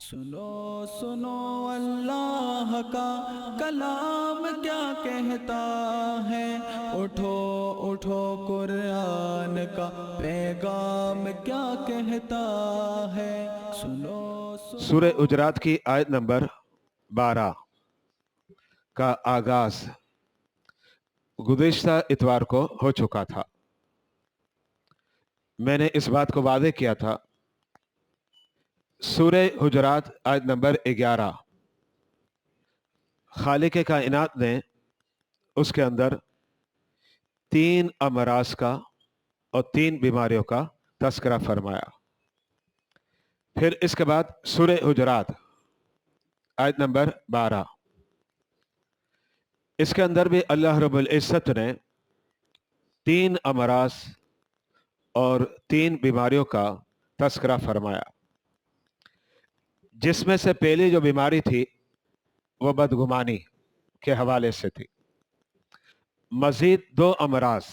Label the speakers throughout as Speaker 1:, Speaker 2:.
Speaker 1: سنو سنو اللہ کا کلام کیا کہتا ہے، اٹھو اٹھو قرآن کا پیغام کیا کہتا ہے۔ سنو
Speaker 2: سورہ حجرات کی آیت نمبر 12 کا آغاز گزشتہ اتوار کو ہو چکا تھا۔ میں نے اس بات کو واضح کیا تھا، سورہ حجرات آیت نمبر 11 خالق کائنات نے اس کے اندر 3 امراض کا اور 3 بیماریوں کا تذکرہ فرمایا۔ پھر اس کے بعد سورہ حجرات آیت نمبر 12 اس کے اندر بھی اللہ رب العزت نے 3 امراض اور 3 بیماریوں کا تذکرہ فرمایا، جس میں سے پہلی جو بیماری تھی وہ بدگمانی کے حوالے سے تھی۔ مزید 2 امراض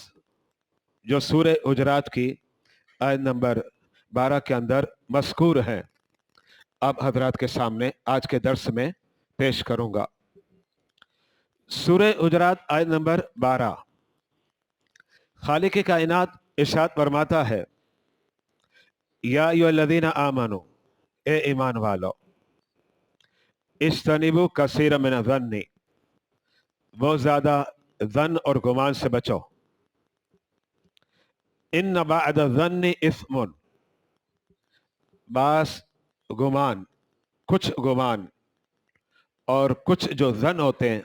Speaker 2: جو سورہ حجرات کی آیت نمبر 12 کے اندر مذکور ہیں، آپ حضرات کے سامنے آج کے درس میں پیش کروں گا۔ سورہ حجرات آیت نمبر 12 خالق کائنات ارشاد فرماتا ہے، یا ایھا الذین آمنو، اے ایمان والو، اجتنبوا کثیرا من الظن، بہت زیادہ ظن اور گمان سے بچو۔ ان بعد الظن اثم، بعض گمان، کچھ گمان اور کچھ جو ظن ہوتے ہیں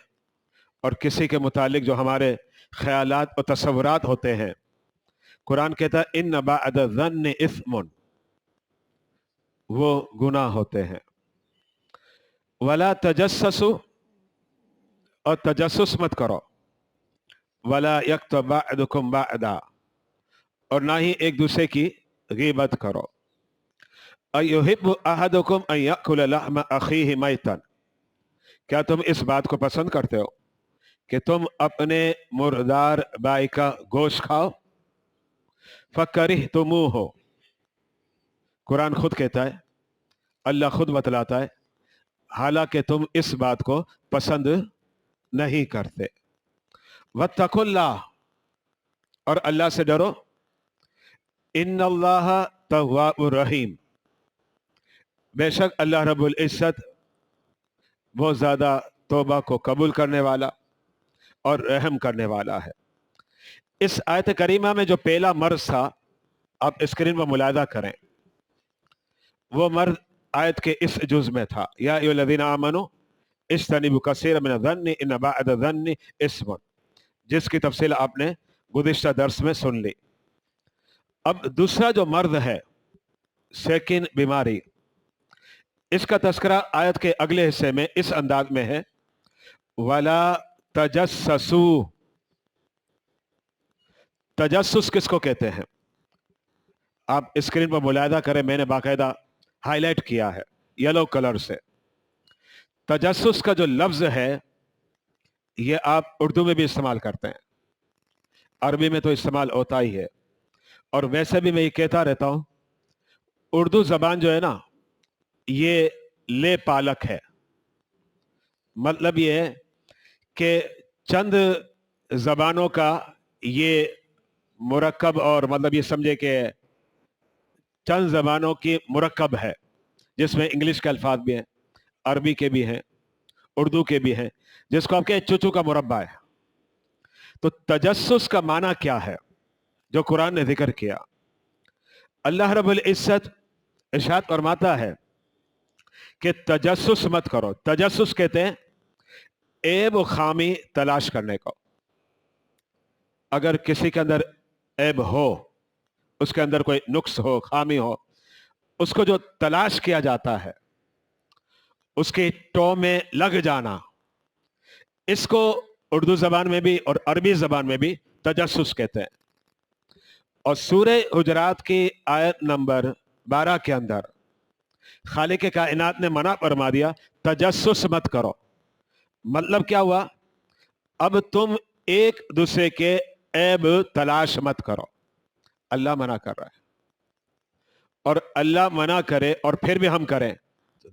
Speaker 2: اور کسی کے متعلق جو ہمارے خیالات اور تصورات ہوتے ہیں، قرآن کہتا ہے ان بعد الظن اثم، وہ گناہ ہوتے ہیں۔ ولا تجسسوا، اور تجسس مت کرو۔ ولا یکتب بعضکم بعضا، اور نہ ہی ایک دوسرے کی غیبت کرو۔ ایحب احدکم ان یأکل لحم اخیہ میتا، کیا تم اس بات کو پسند کرتے ہو کہ تم اپنے مردار بھائی کا گوشت کھاؤ؟ فکرہتموہ، قرآن خود کہتا ہے، اللہ خود بتلاتا ہے، حالانکہ تم اس بات کو پسند نہیں کرتے۔ واتقوا اللہ، اور اللہ سے ڈرو، ان اللہ تواب الرحیم، بے شک اللہ رب العزت بہت زیادہ توبہ کو قبول کرنے والا اور رحم کرنے والا ہے۔ اس آیت کریمہ میں جو پہلا مرض تھا، آپ اسکرین پر ملاحظہ کریں، وہ مرض آیت کے اس جز میں تھا، یا ایھا الذین آمنوا اجتنبوا کثیرا من الظن ان بعد الظن اثم، جس کی تفصیل آپ نے گزشتہ درس میں سن لی۔ اب دوسرا جو مرض ہے، سیکنڈ بیماری، اس کا تذکرہ آیت کے اگلے حصے میں اس انداز میں ہے، وَلَا تَجَسَّسُوا۔ تجسس کس کو کہتے ہیں؟ آپ اسکرین پر ملاحظہ کریں، میں نے باقاعدہ ہائی لائٹ کیا ہے یلو کلر سے۔ تجسس کا جو لفظ ہے، یہ آپ اردو میں بھی استعمال کرتے ہیں، عربی میں تو استعمال ہوتا ہی ہے، اور ویسے بھی میں یہ کہتا رہتا ہوں، اردو زبان جو ہے نا، یہ لے پالک ہے۔ مطلب یہ ہے کہ چند زبانوں کا یہ مرکب، اور مطلب یہ سمجھے کہ چند زبانوں کی مرکب ہے، جس میں انگلش کے الفاظ بھی ہیں، عربی کے بھی ہیں، اردو کے بھی ہیں، جس کو آپ کے چوچو کا مربع ہے۔ تو تجسس کا معنی کیا ہے جو قرآن نے ذکر کیا؟ اللہ رب العزت ارشاد فرماتا ہے کہ تجسس مت کرو۔ تجسس کہتے ہیں عیب و خامی تلاش کرنے کو۔ اگر کسی کے اندر عیب ہو، اس کے اندر کوئی نقص ہو، خامی ہو، اس کو جو تلاش کیا جاتا ہے، اس کی ٹو میں لگ جانا، اس کو اردو زبان میں بھی اور عربی زبان میں بھی تجسس کہتے ہیں۔ اور سورہ حجرات کی آیت نمبر 12 کے اندر خالق کائنات نے منع فرما دیا، تجسس مت کرو۔ مطلب کیا ہوا؟ اب تم ایک دوسرے کے عیب تلاش مت کرو۔ اللہ منع کر رہا ہے، اور اللہ منع کرے اور پھر بھی ہم کریں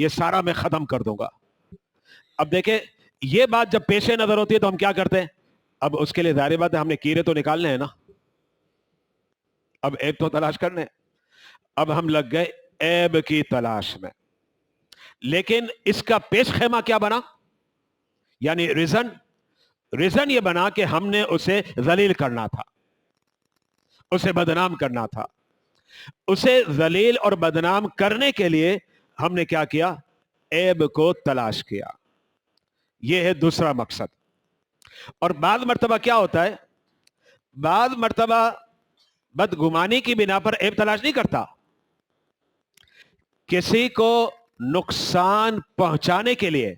Speaker 2: یہ سارا میں ختم کر دوں گا. اب دیکھیں یہ بات جب پیش نظر ہوتی ہے تو ہم کیا کرتے ہیں؟ اب اس کے لیے ظاہر بات ہے ہم نے کیڑے تو نکالنے ہیں نا, اب عیب تو تلاش کرنے. اب ہم لگ گئے عیب کی تلاش میں, لیکن اس کا پیش خیمہ کیا بنا؟ یعنی ریزن یہ بنا کہ ہم نے اسے ذلیل کرنا تھا, اسے بدنام کرنا تھا. اسے ذلیل اور بدنام کرنے کے لیے ہم نے کیا کیا؟ عیب کو تلاش کیا. یہ ہے دوسرا مقصد. اور بعض مرتبہ کیا ہوتا ہے, بعض مرتبہ بدگمانی کی بنا پر عیب تلاش نہیں کرتا, کسی کو نقصان پہنچانے کے لیے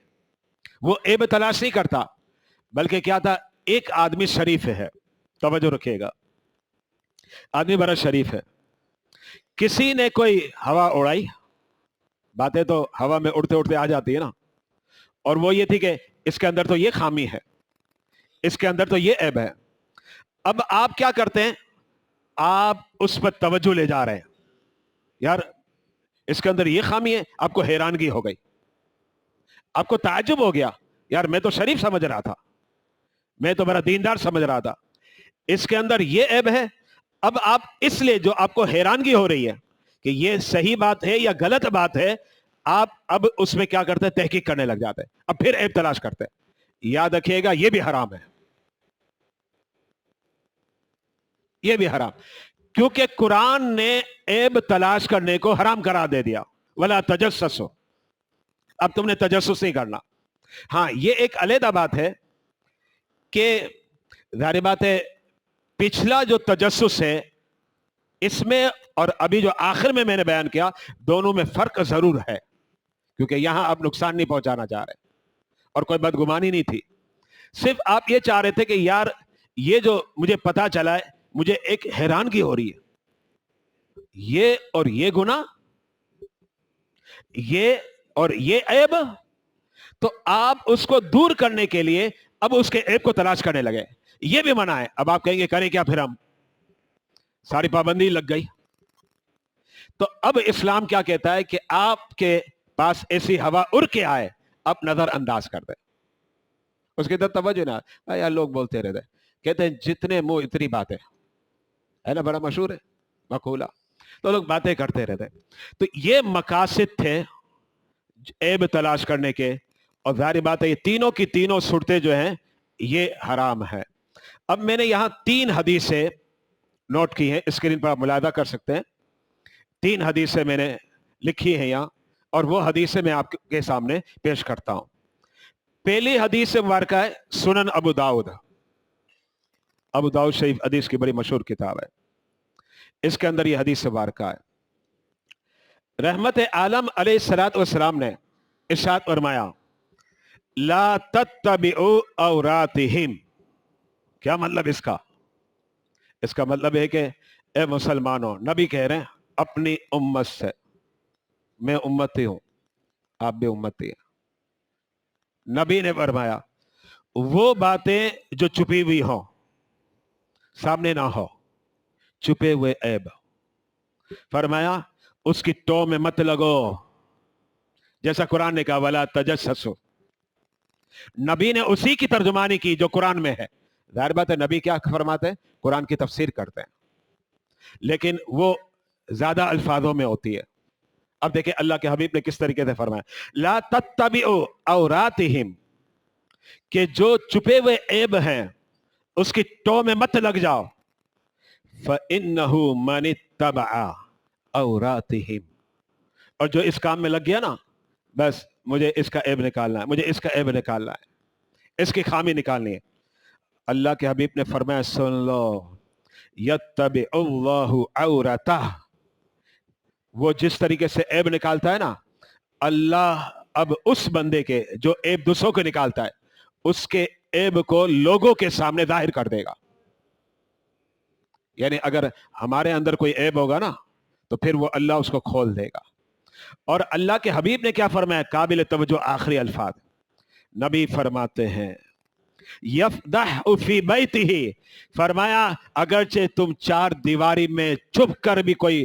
Speaker 2: وہ عیب تلاش نہیں کرتا, بلکہ کیا تھا, ایک آدمی شریف ہے, توجہ رکھیے گا, آدمی بڑا شریف ہے, کسی نے کوئی ہوا اڑائی, باتیں تو ہوا میں اڑتے اڑتے آ جاتی ہے نا, اور وہ یہ تھی کہ اس کے اندر تو یہ خامی ہے, اس کے اندر تو یہ عیب ہے. اب آپ کیا کرتے ہیں؟ آپ اس پر توجہ لے جا رہے ہیں, یار اس کے اندر یہ خامی ہے. آپ کو حیرانگی ہو گئی, آپ کو تعجب ہو گیا, یار میں تو شریف سمجھ رہا تھا, میں تو بڑا دیندار سمجھ رہا تھا, اس کے اندر یہ عیب ہے. اب آپ اس لیے جو آپ کو حیرانگی ہو رہی ہے کہ یہ صحیح بات ہے یا غلط بات ہے, آپ اب اس میں کیا کرتے ہیں؟ تحقیق کرنے لگ جاتے ہیں, اب پھر عیب تلاش کرتے ہیں. یاد رکھیے گا یہ بھی حرام ہے, یہ بھی حرام, کیونکہ قرآن نے عیب تلاش کرنے کو حرام قرار دے دیا. ولا تجسسوا, اب تم نے تجسس نہیں کرنا. ہاں یہ ایک علیحدہ بات ہے کہ ظاہر بات ہے پچھلا جو تجسس ہے اس میں اور ابھی جو آخر میں نے بیان کیا, دونوں میں فرق ضرور ہے, کیونکہ یہاں آپ نقصان نہیں پہنچانا چاہ رہے اور کوئی بدگمانی نہیں تھی, صرف آپ یہ چاہ رہے تھے کہ یار یہ جو مجھے پتا چلا ہے مجھے ایک حیرانگی ہو رہی ہے, یہ اور یہ گناہ, یہ اور یہ عیب, تو آپ اس کو دور کرنے کے لیے اب اس کے عیب کو تلاش کرنے لگے. یہ بھی منع ہے. اب آپ کہیں گے کریں کیا پھر, ہم ساری پابندی لگ گئی. تو اب اسلام کیا کہتا ہے کہ آپ کے پاس ایسی ہوا اڑ کے آئے, آپ نظر انداز کر دیں, اس کی طرف توجہ نہ. یار لوگ بولتے رہتے, کہتے ہیں جتنے منہ اتنی باتیں, ہے نا, بڑا مشہور ہے مقولہ, تو لوگ باتیں کرتے رہتے. تو یہ مقاصد تھے عیب تلاش کرنے کے, اور ظاہر بات ہے یہ تینوں کی تینوں صورتیں جو ہیں یہ حرام ہے. اب میں نے یہاں 3 حدیثیں نوٹ کی ہیں, اسکرین پر آپ ملاحظہ کر سکتے ہیں. 3 حدیثیں میں نے لکھی ہیں یہاں, اور وہ حدیثیں میں آپ کے سامنے پیش کرتا ہوں. پہلی حدیث مبارکہ ہے سنن ابو داؤد. ابو داؤد شریف حدیث کی بڑی مشہور کتاب ہے, اس کے اندر یہ حدیث مبارکہ ہے. رحمت عالم علیہ الصلوۃ والسلام نے ارشاد فرمایا, لا تتبعوا عوراتہم. کیا مطلب اس کا؟ اس کا مطلب ہے کہ اے مسلمانوں, نبی کہہ رہے ہیں اپنی امت سے, میں امتی ہوں, آپ بھی امتی ہیں. نبی نے فرمایا وہ باتیں جو چھپی ہوئی ہوں, سامنے نہ ہو, چھپے ہوئے عیب, فرمایا اس کی ٹو میں مت لگو, جیسا قرآن نے کہا ولا تجسسوا. نبی نے اسی کی ترجمانی کی جو قرآن میں ہے. ظاہر بات ہے نبی کیا فرماتے ہیں؟ قرآن کی تفسیر کرتے ہیں, لیکن وہ زیادہ الفاظوں میں ہوتی ہے. اب دیکھیں اللہ کے حبیب نے کس طریقے سے فرمایا, لا تتبعوا عوراتہم, کہ جو چھپے ہوئے عیب ہیں اس کی ٹو میں مت لگ جاؤ. فَإِنَّهُ مَنِ اتَّبَعَ عَوْرَاتِهِمْ, اور جو اس کام میں لگ گیا نا, بس مجھے اس کا عیب نکالنا ہے, مجھے اس کا عیب نکالنا ہے, اس کی خامی نکالنی ہے. اللہ کے حبیب نے فرمایا سن لو, یتبع اللہ عورتہ, وہ جس طریقے سے عیب نکالتا ہے نا, اللہ اب اس بندے کے جو عیب دوسروں کو نکالتا ہے, اس کے عیب کو لوگوں کے سامنے ظاہر کر دے گا. یعنی اگر ہمارے اندر کوئی عیب ہوگا نا تو پھر وہ اللہ اس کو کھول دے گا. اور اللہ کے حبیب نے کیا فرمایا, قابل توجہ آخری الفاظ, نبی فرماتے ہیں یفدح فی بیتہ, فرمایا اگرچہ تم 4 دیواری میں چھپ کر بھی کوئی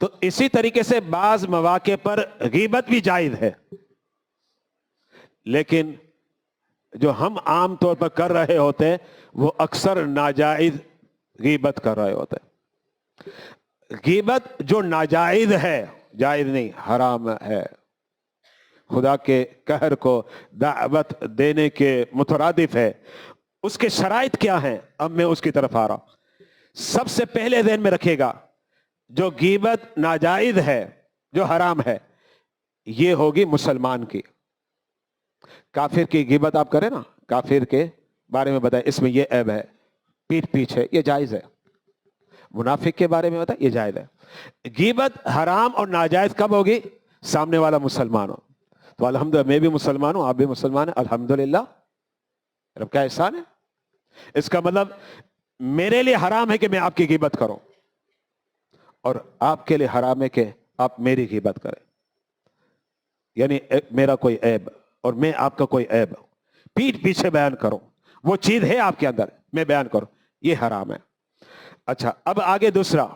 Speaker 2: تو اسی طریقے سے بعض مواقع پر غیبت بھی جائز ہے، لیکن جو ہم عام طور پر کر رہے ہوتے ہیں وہ اکثر ناجائز غیبت کر رہے ہوتے ہیں۔ غیبت جو ناجائز ہے، جائز نہیں، حرام ہے، خدا کے قہر کو دعوت دینے کے مترادف ہے۔ اس کے شرائط کیا ہیں؟ اب میں اس کی طرف آ رہا ہوں۔ سب سے پہلے ذہن میں رکھیے گا، جو غیبت ناجائز ہے، جو حرام ہے، یہ ہوگی مسلمان کی۔ کافر کی غیبت آپ کریں نا، کافر کے بارے میں بتائیں اس میں یہ عیب ہے، پیٹھ پیچھے، یہ جائز ہے۔ منافق کے بارے میں بتائیں، یہ جائز ہے۔ غیبت حرام اور ناجائز کب ہوگی؟ سامنے والا مسلمان ہو۔ تو الحمدللہ میں بھی مسلمان ہوں، آپ بھی مسلمان ہیں، الحمدللہ، رب کا احسان ہے۔ اس کا مطلب میرے لیے حرام ہے کہ میں آپ کی غیبت کروں، اور آپ کے لیے حرام ہے کہ آپ میری غیبت کریں، یعنی میرا کوئی عیب اور میں آپ کا کوئی عیب پیٹھ پیچھے بیان کروں، وہ چیز ہے آپ کے اندر، میں بیان کروں، یہ حرام ہے۔ اچھا، اب آگے دوسرا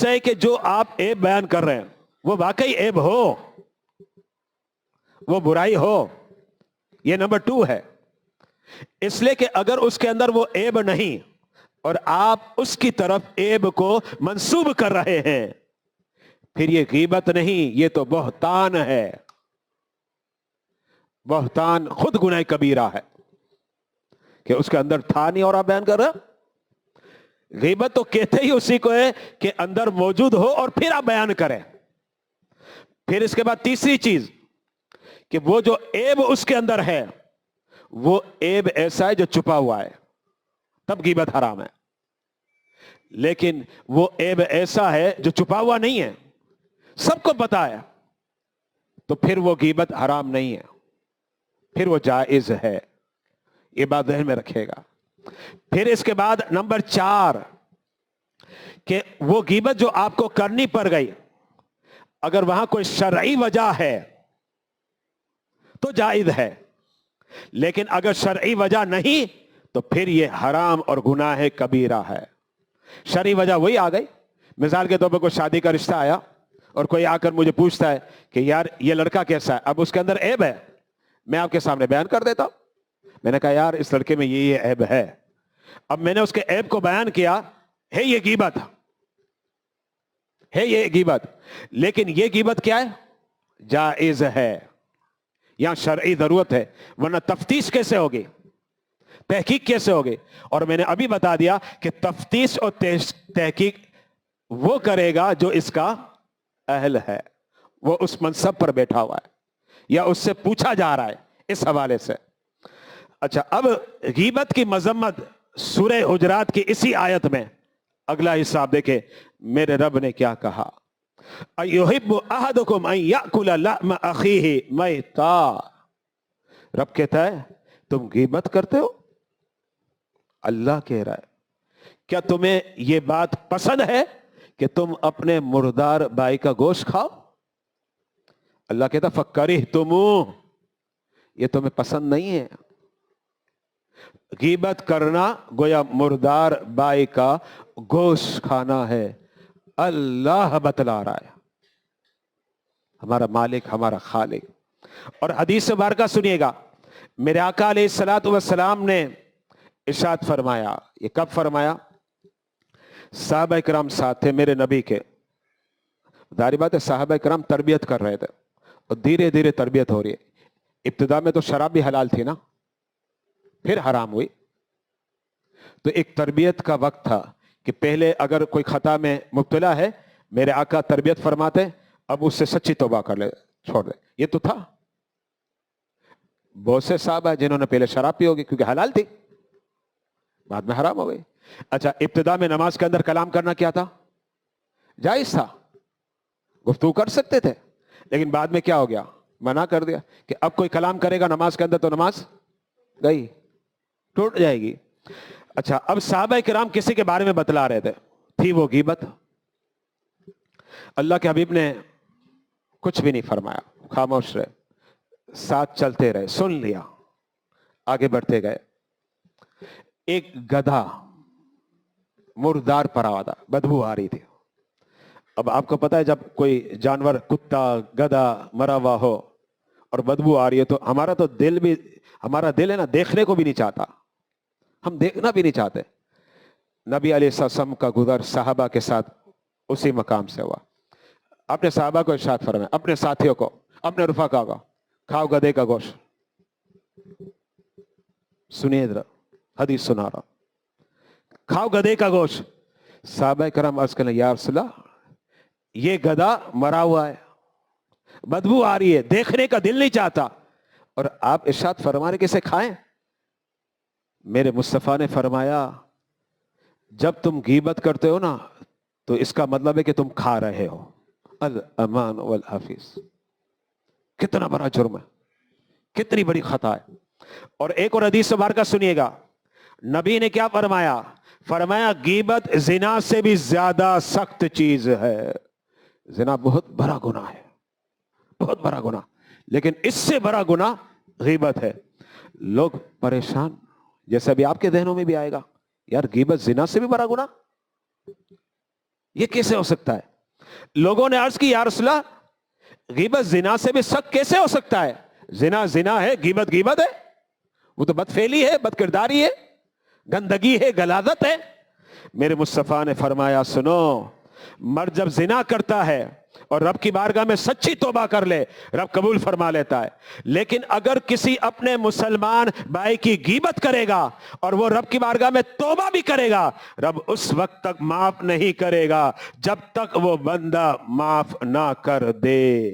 Speaker 2: ہے کہ جو آپ عیب بیان کر رہے ہیں وہ واقعی عیب ہو، وہ برائی ہو، یہ نمبر 2 ہے۔ اس لیے کہ اگر اس کے اندر وہ عیب نہیں اور آپ اس کی طرف عیب کو منسوب کر رہے ہیں، پھر یہ غیبت نہیں، یہ تو بہتان ہے۔ بہتان خود گناہ کبیرہ ہے کہ اس کے اندر تھا نہیں اور آپ بیان کر رہے۔ غیبت تو کہتے ہی اسی کو ہے کہ اندر موجود ہو اور پھر آپ بیان کریں۔ پھر اس کے بعد تیسری چیز کہ وہ جو عیب اس کے اندر ہے، وہ عیب ایسا ہے جو چھپا ہوا ہے، تب غیبت حرام ہے۔ لیکن وہ عیب ایسا ہے جو چھپا ہوا نہیں ہے، سب کو پتا ہے، تو پھر وہ غیبت حرام نہیں ہے، پھر وہ جائز ہے۔ یہ بات ذہن میں رکھے گا۔ پھر اس کے بعد نمبر 4 کہ وہ غیبت جو آپ کو کرنی پڑ گئی، اگر وہاں کوئی شرعی وجہ ہے تو جائز ہے، لیکن اگر شرعی وجہ نہیں تو پھر یہ حرام اور گناہ کبیرہ ہے۔ شرعی وجہ وہی آ گئی، مثال کے طور پر کوئی شادی کا رشتہ آیا اور کوئی آ کر مجھے پوچھتا ہے کہ یار یہ لڑکا کیسا ہے، اب اس کے اندر عیب ہے، میں آپ کے سامنے بیان کر دیتا ہوں۔ میں نے کہا یار اس لڑکے میں یہ عیب ہے، اب میں نے اس کے عیب کو بیان کیا، ہے یہ غیبت، ہے یہ غیبت، لیکن یہ غیبت کیا ہے؟ جائز ہے، یہاں شرعی ضرورت ہے، ورنہ تفتیش کیسے ہوگی، تحقیق کیسے ہوگی؟ اور میں نے ابھی بتا دیا کہ تفتیش اور تحقیق وہ کرے گا جو اس کا اہل ہے، وہ اس منصب پر بیٹھا ہوا ہے یا اس سے پوچھا جا رہا ہے، اس حوالے سے۔ اچھا، اب غیبت کی مذمت سورہ حجرات کی اسی آیت میں اگلا حصہ آپ دیکھیں، میرے رب نے کیا کہا، اَيُحِبُّ أَحَدُكُمْ أَن يَأْكُلَ لَحْمَ أَخِيهِ مَيْتًا۔ رب کہتا ہے تم غیبت کرتے ہو؟ اللہ کہہ رہا ہے کیا تمہیں یہ بات پسند ہے کہ تم اپنے مردار بھائی کا گوشت کھاؤ؟ اللہ کہتا فَكَرِهْتُمُوهُ، یہ تمہیں پسند نہیں ہے۔ غیبت کرنا گویا مردار بھائی کا گوشت کھانا ہے۔ اللہ بتلا رہا ہے، ہمارا مالک، ہمارا خالق۔ اور حدیث مبارکہ سنیے گا، میرے آقا علیہ الصلوۃ والسلام نے ارشاد فرمایا، یہ کب فرمایا؟ صحابہ کرام ساتھ تھے میرے نبی کے، ظاہر بات ہے صحابہ کرام تربیت کر رہے تھے اور دھیرے دھیرے تربیت ہو رہی ہے۔ ابتدا میں تو شراب بھی حلال تھی نا، پھر حرام ہوئی، تو ایک تربیت کا وقت تھا کہ پہلے اگر کوئی خطا میں مبتلا ہے، میرے آقا تربیت فرماتے اب اس سے سچی توبہ کر لے، چھوڑ دے۔ یہ تو تھا، بہت سے صحابہ جنہوں نے پہلے شراب پی ہوگی کیونکہ حلال تھی، بعد میں حرام ہو گئی۔ اچھا، ابتدا میں نماز کے اندر کلام کرنا کیا تھا؟ جائز تھا، گفتگو کر سکتے تھے، لیکن بعد میں کیا ہو گیا؟ منع کر دیا کہ اب کوئی کلام کرے گا نماز کے اندر تو نماز گئی، ٹوٹ جائے گی۔ اچھا، اب صحابہ کرام کسی کے بارے میں بتلا رہے تھے، تھی وہ غیبت۔ اللہ کے حبیب نے کچھ بھی نہیں فرمایا، خاموش رہے، ساتھ چلتے رہے، سن لیا، آگے بڑھتے گئے۔ ایک گدھا مردار پڑا ہوا تھا، بدبو آ رہی تھی، اب آپ کو پتا ہے جب کوئی جانور کتا گدھا مرا ہوا ہو اور بدبو آ رہی ہے تو ہمارا دل ہے نا دیکھنے کو بھی نہیں چاہتا, ہم دیکھنا بھی نہیں چاہتے. نبی علیہ السلام کا گزر صحابہ کے ساتھ اسی مقام سے ہوا. اپنے صحابہ کو ارشاد فرمایا, اپنے ساتھیوں کو, اپنے رفقا کو, کھاؤ گدھے کا گوشت. سنیے ذرا حدیث سنا رہا, کھاؤ گدھے کا گوشت. صحابہ کرام عرض کرنے یا رسول اللہ یہ گدھا مرا ہوا ہے, بدبو آ رہی ہے, دیکھنے کا دل نہیں چاہتا, اور آپ ارشاد فرما رہے کہ اسے کھائیں. میرے مصطفیٰ نے فرمایا جب تم غیبت کرتے ہو نا تو اس کا مطلب ہے کہ تم کھا رہے ہو. الامان والحفیظ, کتنا بڑا جرم ہے, کتنی بڑی خطا ہے. اور ایک اور حدیث مبارکہ سنیے گا, نبی نے کیا فرمایا, فرمایا غیبت زنا سے بھی زیادہ سخت چیز ہے. زنا بہت بڑا گناہ ہے, بہت بڑا گناہ, لیکن اس سے بڑا گناہ غیبت ہے. لوگ پریشان, جیسے ابھی آپ کے ذہنوں میں بھی آئے گا یار غیبت زنا سے بھی بڑا گناہ, یہ کیسے ہو سکتا ہے؟ لوگوں نے عرض کی یا رسول اللہ غیبت زنا سے بھی سخت کیسے ہو سکتا ہے؟ زنا زنا ہے, غیبت غیبت ہے, وہ تو بدفعلی ہے, بد کرداری ہے, گندگی ہے, غلاظت ہے. میرے مصطفیٰ نے فرمایا سنو, مرد جب زنا کرتا ہے اور رب کی بارگاہ میں سچی توبہ کر لے رب قبول فرما لیتا ہے, لیکن اگر کسی اپنے مسلمان بھائی کی غیبت کرے گا اور وہ رب کی بارگاہ میں توبہ بھی کرے گا, رب اس وقت تک معاف نہیں کرے گا جب تک وہ بندہ معاف نہ کر دے.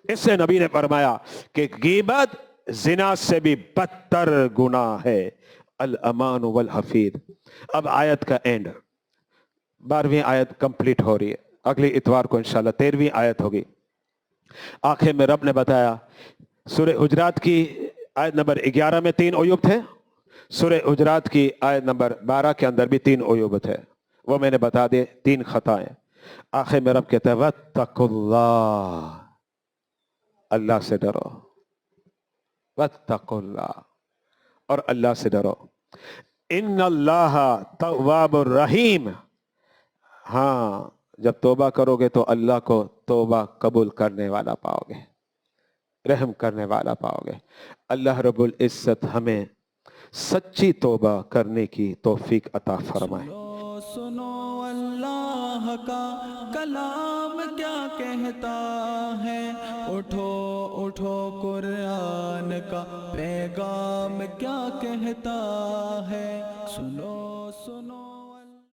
Speaker 2: اس سے نبی نے فرمایا کہ غیبت زنا سے بھی بدتر گناہ ہے. الامان والحفیظ. اب آیت کا اینڈ, 12ویں آیت کمپلیٹ ہو رہی ہے, اگلی اتوار کو انشاءاللہ 13ویں آیت ہوگی. آخر میں رب نے بتایا سورہ حجرات کی آیت نمبر 11 میں 3 عیوب تھے, سورہ حجرات کی آیت نمبر 12 کے اندر بھی 3 عیوب تھے, وہ میں نے بتا دیے 3 خطائیں. آخر میں رب کہتا ہے واتقوا اللہ, اللہ سے ڈرو, واتقوا اللہ, اور اللہ سے ڈرو. ان اللہ تواب الرحیم, ہاں جب توبہ کرو گے تو اللہ کو توبہ قبول کرنے والا پاؤ گے, رحم کرنے والا پاؤ گے. اللہ رب العزت ہمیں سچی توبہ کرنے کی توفیق عطا فرمائے.
Speaker 1: سنو سنو اللہ کا کلام کیا کہتا ہے, اٹھو اٹھو قرآن کا پیغام کیا کہتا ہے. سنو سنو